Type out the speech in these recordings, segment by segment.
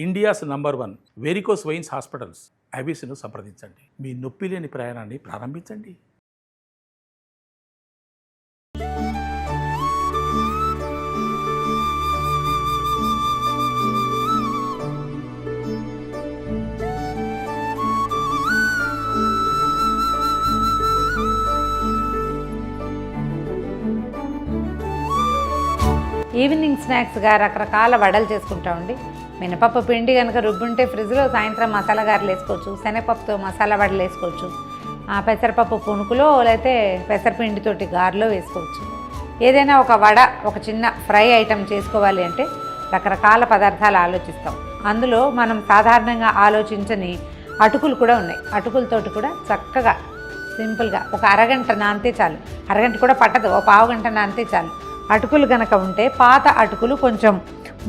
India's number 1 varicose veins hospitals ఐబీసీను సంప్రదించండి. మీ నొప్పి లేని ప్రయాణాన్ని ప్రారంభించండి. ఈవినింగ్ స్నాక్స్గా రకరకాల వడలు చేసుకుంటామండి. మినపప్పు పిండి కనుక రుబ్బుంటే ఫ్రిడ్జ్లో సాయంత్రం మసాలా గారెలు వేసుకోవచ్చు, శనగపప్పుతో మసాలా వడలు వేసుకోవచ్చు, పెసరపప్పు పునుకులో లేకపోతే పెసరపిండితోటి గారెలో వేసుకోవచ్చు. ఏదైనా ఒక వడ, ఒక చిన్న ఫ్రై ఐటెం చేసుకోవాలి అంటే రకరకాల పదార్థాలు ఆలోచిస్తాం. అందులో మనం సాధారణంగా ఆలోచించని అటుకులు కూడా ఉన్నాయి. అటుకులతోటి కూడా చక్కగా సింపుల్గా ఒక అరగంట నానితే చాలు, అరగంట కూడా పట్టదు, ఒక పావు గంట నానితే చాలు. అటుకులు కనుక ఉంటే పాత అటుకులు కొంచెం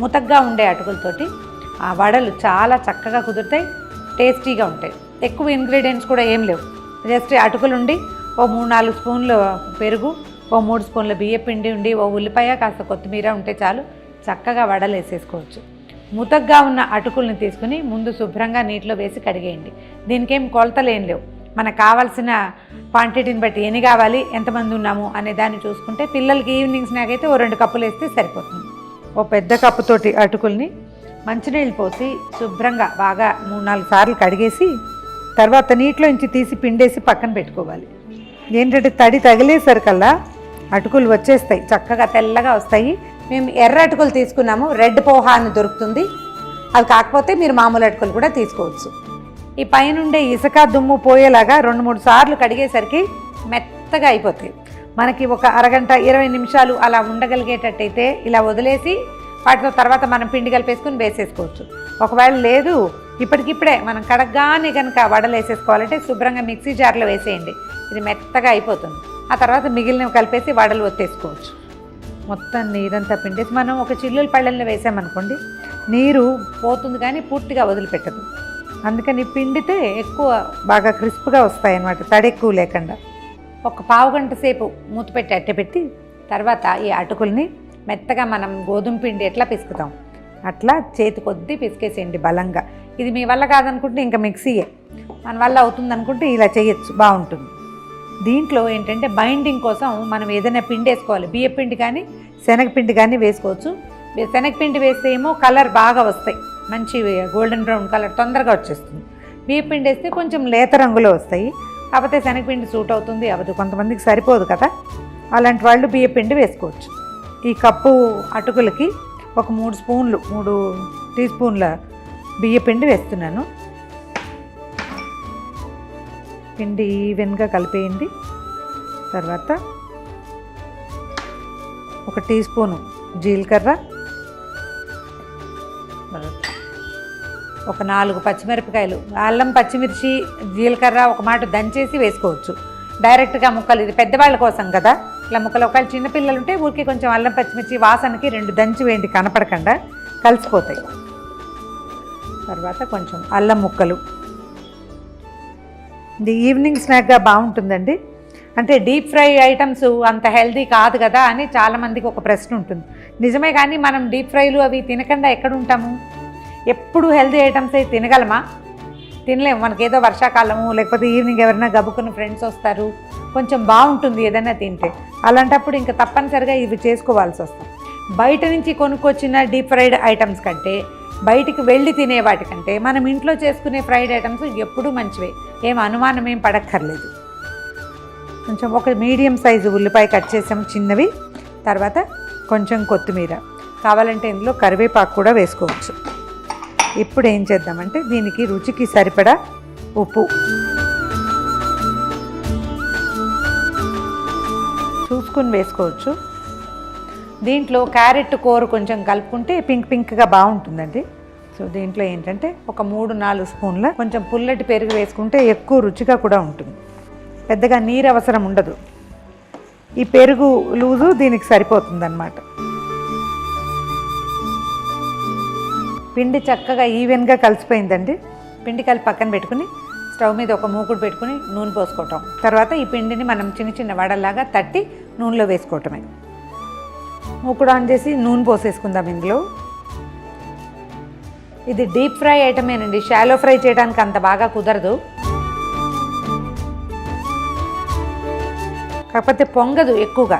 ముతగ్గా ఉండే అటుకులతోటి ఆ వడలు చాలా చక్కగా కుదురుతాయి, టేస్టీగా ఉంటాయి. ఎక్కువ ఇంగ్రీడియంట్స్ కూడా ఏం లేవు. జస్ట్ అటుకులు ఉండి ఓ 3-4 స్పూన్లు పెరుగు, ఓ 3 స్పూన్ల బియ్యపిండి ఉండి, ఓ ఉల్లిపాయ, కాస్త కొత్తిమీర ఉంటే చాలు, చక్కగా వడలు వేసేసుకోవచ్చు. ముతగ్గా ఉన్న అటుకుల్ని తీసుకుని ముందు శుభ్రంగా నీటిలో వేసి కడిగేయండి. దీనికేం కొలతలు ఏం లేవు. మనకు కావాల్సిన క్వాంటిటీని బట్టి ఎన్ని కావాలి, ఎంతమంది ఉన్నాము అనే దాన్ని చూసుకుంటే పిల్లలకి ఈవినింగ్ స్నాక్ అయితే ఓ 2 కప్పులు వేస్తే సరిపోతుంది. ఓ పెద్ద కప్పుతోటి అటుకుల్ని మంచినీళ్ళు పోసి శుభ్రంగా బాగా 3-4 సార్లు కడిగేసి తర్వాత నీటిలో నుంచి తీసి పిండేసి పక్కన పెట్టుకోవాలి. ఏంటంటే తడి తగిలేసరికల్లా అటుకులు వచ్చేస్తాయి, చక్కగా తెల్లగా వస్తాయి. మేము ఎర్ర అటుకులు తీసుకున్నాము, రెడ్ పోహా అని దొరుకుతుంది. అది కాకపోతే మీరు మామూలు అటుకులు కూడా తీసుకోవచ్చు. ఈ పైనుండే ఇసుక దుమ్ము పోయేలాగా 2-3 సార్లు కడిగేసరికి మెత్తగా అయిపోతాయి. మనకి ఒక అరగంట 20 నిమిషాలు అలా ఉండగలిగేటట్టయితే ఇలా వదిలేసి వాటితో తర్వాత మనం పిండి కలిపేసుకుని వేసేసుకోవచ్చు. ఒకవేళ లేదు ఇప్పటికిప్పుడే మనం కడగ్గానే కనుక వడలు వేసేసుకోవాలంటే శుభ్రంగా మిక్సీ జార్లో వేసేయండి, ఇది మెత్తగా అయిపోతుంది. ఆ తర్వాత మిగిలినవి కలిపేసి వడలు ఒత్తేసుకోవచ్చు. మొత్తం నీరంతా పిండేసి మనం ఒక చిల్లుల పళ్ళెంలో వేసామనుకోండి, నీరు పోతుంది కానీ పూర్తిగా వదిలిపెట్టదు. అందుకని పిండితే ఎక్కువ బాగా క్రిస్ప్గా వస్తాయి అన్నమాట, తడి ఎక్కువ లేకుండా. ఒక పావు గంట సేపు మూత పెట్టి అట్టెపెట్టి తర్వాత ఈ అటుకుల్ని మెత్తగా మనం గోధుమ పిండి ఎట్లా పిసుకుతాం అట్లా చేతి కొద్దీ పిసికేసేయండి బలంగా. ఇది మీ వల్ల కాదనుకుంటే ఇంకా మిక్సీయే, మన వల్ల అవుతుంది అనుకుంటే ఇలా చేయొచ్చు, బాగుంటుంది. దీంట్లో ఏంటంటే బైండింగ్ కోసం మనం ఏదైనా పిండి వేసుకోవాలి. బియ్యపిండి కానీ శనగపిండి కానీ వేసుకోవచ్చు. శనగపిండి వేస్తే ఏమో కలర్ బాగా వస్తాయి, మంచి గోల్డెన్ బ్రౌన్ కలర్ తొందరగా వచ్చేస్తుంది. బియ్యపిండి వేస్తే కొంచెం లేత రంగులో వస్తాయి. కాకపోతే శనగపిండి సూట్ అవుతుంది అవ్వదు, కొంతమందికి సరిపోదు కదా, అలాంటి వాళ్ళు బియ్యపిండి వేసుకోవచ్చు. ఈ కప్పు అటుకులకి ఒక 3 టీ స్పూన్ల బియ్యపిండి వేస్తున్నాను. పిండి ఈవెన్గా కలిపేయండి. తర్వాత 1 టీ స్పూను జీలకర్ర, ఒక 4 పచ్చిమిరపకాయలు, అల్లం, పచ్చిమిర్చి, జీలకర్ర ఒక మాట దంచేసి వేసుకోవచ్చు. డైరెక్ట్గా ముక్కలు, ఇది పెద్దవాళ్ళ కోసం కదా, ఇలా ముక్కలు. ఒకవేళ చిన్నపిల్లలు ఉంటే ఊరికి కొంచెం అల్లం పచ్చిమిర్చి వాసనకి 2 దంచి వేయండి, కనపడకుండా కలిసిపోతాయి. తర్వాత కొంచెం అల్లం ముక్కలు. ఇది ఈవినింగ్ స్నాక్గా బాగుంటుందండి. అంటే డీప్ ఫ్రై ఐటమ్స్ అంత హెల్దీ కాదు కదా అని చాలామందికి ఒక ప్రశ్న ఉంటుంది. నిజమే, కానీ మనం డీప్ ఫ్రైలు అవి తినకుండా ఎక్కడ ఉంటాము? ఎప్పుడు హెల్దీ ఐటమ్స్ అయితే తినగలమా? తినలేము. మనకేదో వర్షాకాలము లేకపోతే ఈవినింగ్ ఎవరైనా గబుకుని ఫ్రెండ్స్ వస్తారు, కొంచెం బాగుంటుంది ఏదైనా తింటే, అలాంటప్పుడు ఇంకా తప్పనిసరిగా ఇవి చేసుకోవాల్సి వస్తుంది. బయట నుంచి కొనుక్కొచ్చిన డీప్ ఫ్రైడ్ ఐటమ్స్ కంటే, బయటికి వెళ్ళి తినే వాటికంటే మనం ఇంట్లో చేసుకునే ఫ్రైడ్ ఐటమ్స్ ఎప్పుడూ మంచివే, ఏం అనుమానం ఏం పడక్కర్లేదు. కొంచెం ఒక మీడియం సైజు ఉల్లిపాయ కట్ చేసాం చిన్నవి, తర్వాత కొంచెం కొత్తిమీర, కావాలంటే ఇందులో కరివేపాకు కూడా వేసుకోవచ్చు. ఇప్పుడు ఏం చేద్దామంటే దీనికి రుచికి సరిపడా ఉప్పు చూసుకుని వేసుకోవచ్చు. దీంట్లో క్యారెట్ కూర కొంచెం కలుపుకుంటే పింక్గా బాగుంటుందండి. సో దీంట్లో ఏంటంటే ఒక 3-4 స్పూన్ల కొంచెం పుల్లటి పెరుగు వేసుకుంటే ఎక్కువ రుచిగా కూడా ఉంటుంది, పెద్దగా నీరు అవసరం ఉండదు. ఈ పెరుగు లూజు దీనికి సరిపోతుందన్నమాట. పిండి చక్కగా ఈవెన్గా కలిసిపోయిందండి. పిండి కలిపి పక్కన పెట్టుకుని స్టవ్ మీద ఒక మూకుడు పెట్టుకుని నూనె పోసుకోవటం. తర్వాత ఈ పిండిని మనం చిన్న వడల్లాగా తట్టి నూనెలో వేసుకోవటమే. మూకుడు ఆన్ చేసి నూనె పోసేసుకుందాం. ఇందులో ఇది డీప్ ఫ్రై ఐటమేనండి, షాలో ఫ్రై చేయడానికి అంత బాగా కుదరదు. కాకపోతే పొంగదు ఎక్కువగా,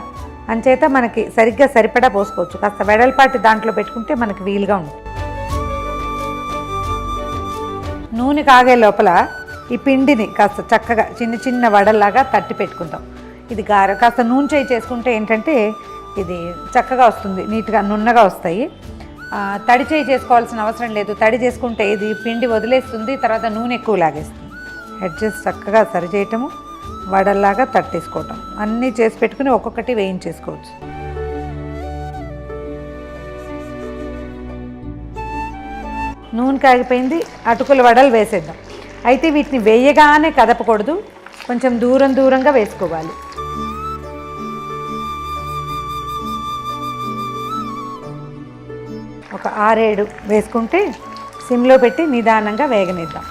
అంచేత మనకి సరిగ్గా సరిపడా పోసుకోవచ్చు. కాస్త వెడల్పాటి దాంట్లో పెట్టుకుంటే మనకి వీలుగా ఉంటుంది. నూనె కాగే లోపల ఈ పిండిని కాస్త చక్కగా చిన్న చిన్న వడల్లాగా తట్టి పెట్టుకుంటాం. ఇది కాస్త నూనె చేయి చేసుకుంటే ఏంటంటే ఇది చక్కగా వస్తుంది, నీట్గా నున్నగా వస్తాయి. తడి చేయి చేసుకోవాల్సిన అవసరం లేదు. తడి చేసుకుంటే ఇది పిండి వదిలేస్తుంది, తర్వాత నూనె ఎక్కువ లాగేస్తుంది. అడ్జస్ట్ చక్కగా సరి చేయటము, వడల్లాగా తట్టేసుకోవటం, అన్నీ చేసి పెట్టుకుని ఒక్కొక్కటి వేయించేసుకోవచ్చు. నూనె కాగిపోయింది, అటుకుల వడలు వేసేద్దాం. అయితే వీటిని వేయగానే కదపకూడదు, కొంచెం దూరంగా వేసుకోవాలి. ఒక 6-7 వేసుకుంటే సిమ్లో పెట్టి నిదానంగా వేగనిద్దాం.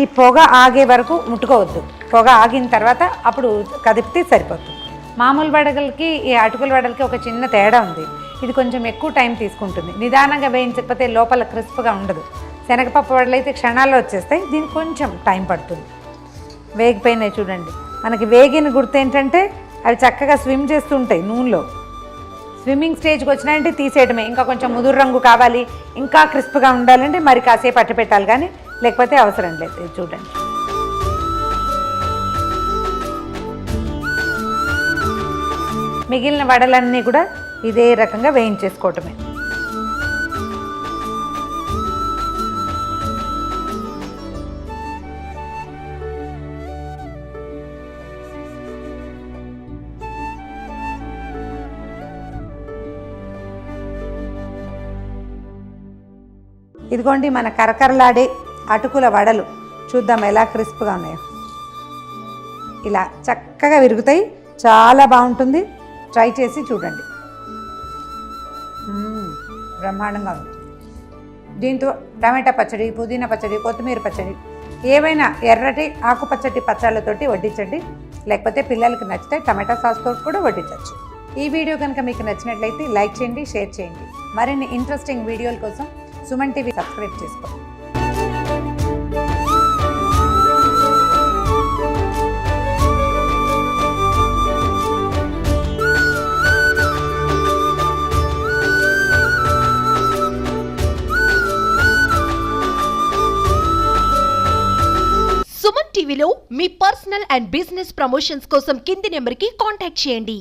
ఈ పొగ ఆగే వరకు ముట్టుకోవద్దు. పొగ ఆగిన తర్వాత అప్పుడు కదిపితే సరిపోతుంది. మామూలు వడగలకి ఈ అటుకుల వడలకి ఒక చిన్న తేడా ఉంది. ఇది కొంచెం ఎక్కువ టైం తీసుకుంటుంది. నిదానంగా వేయించకపోతే లోపల క్రిస్ప్గా ఉండదు. శనగపప్పు వడలు అయితే క్షణాల్లో వచ్చేస్తాయి, దీనికి కొంచెం టైం పడుతుంది. వేగిపోయినాయి చూడండి. మనకి వేగిన గుర్తు ఏంటంటే అవి చక్కగా స్విమ్ చేస్తుంటాయి నూనెలో. స్విమ్మింగ్ స్టేజ్కి వచ్చినాయంటే తీసేయడమే. ఇంకా కొంచెం ముదురు రంగు కావాలి, ఇంకా క్రిస్ప్గా ఉండాలంటే మరి కాసేపు అట్టు పెట్టాలి, కానీ లేకపోతే అవసరం లేదు. ఇది చూడండి. మిగిలిన వడలన్నీ కూడా ఇదే రకంగా వేయించేసుకోవటమే. ఇదిగోండి మన కరకరలాడే అటుకుల వడలు. చూద్దాం ఎలా క్రిస్ప్గా ఉన్నాయో. ఇలా చక్కగా విరుగుతాయి, చాలా బాగుంటుంది. ట్రై చేసి చూడండి. బ్రహ్మాండంగా ఉంది. దీంతో టమాటా పచ్చడి, పుదీనా పచ్చడి, కొత్తిమీర పచ్చడి, ఏవైనా ఎర్రటి ఆకుపచ్చటి పచ్చళ్ళతోటి వడ్డించండి. లేకపోతే పిల్లలకి నచ్చితే టమాటా సాస్తో కూడా వడ్డించవచ్చు. ఈ వీడియో కనుక మీకు నచ్చినట్లయితే లైక్ చేయండి, షేర్ చేయండి. మరిన్ని ఇంట్రెస్టింగ్ వీడియోల కోసం సుమన్ టీవీ సబ్స్క్రైబ్ చేసుకోండి. సుమన్ టీవీలో మీ పర్సనల్ అండ్ బిజినెస్ ప్రమోషన్స్ కోసం కింది నెంబర్కి కాంటాక్ట్ చేయండి.